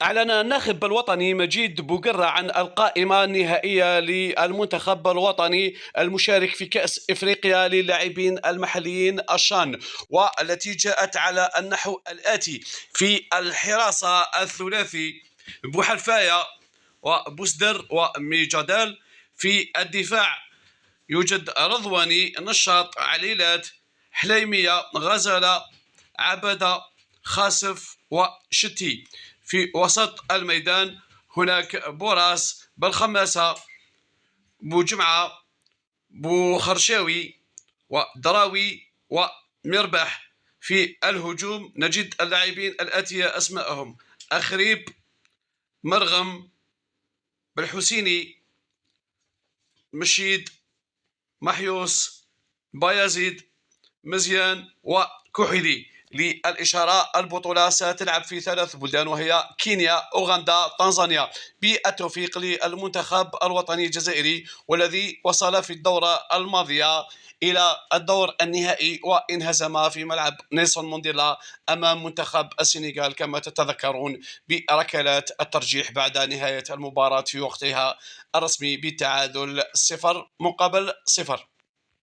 أعلن الناخب الوطني مجيد بوقرة عن القائمة النهائية للمنتخب الوطني المشارك في كأس إفريقيا للاعبين المحليين الشان، والتي جاءت على النحو الآتي: في الحراسة الثلاثي بوحلفاية وبوسدر وميجادال. في الدفاع يوجد رضواني، نشاط، عليلات، حليمية، غزالة، عبدة، خاسف وشتي. في وسط الميدان هناك بوراس، بالخماسة، بوجمعة، بوخرشاوي ودراوي ومربح. في الهجوم نجد اللاعبين الآتية أسماءهم: أخريب، مرغم، بالحسيني، مشيد، محيوس، بايزيد، مزيان وكحلي. للإشارة، البطولة ستلعب في 3 بلدان، وهي كينيا، أوغندا، تنزانيا. بالتوفيق للمنتخب الوطني الجزائري، والذي وصل في الدورة الماضية إلى الدور النهائي وانهزم في ملعب نيلسون مانديلا أمام منتخب السنغال كما تتذكرون، بركلات الترجيح بعد نهاية المباراة في وقتها الرسمي بالتعادل 0-0.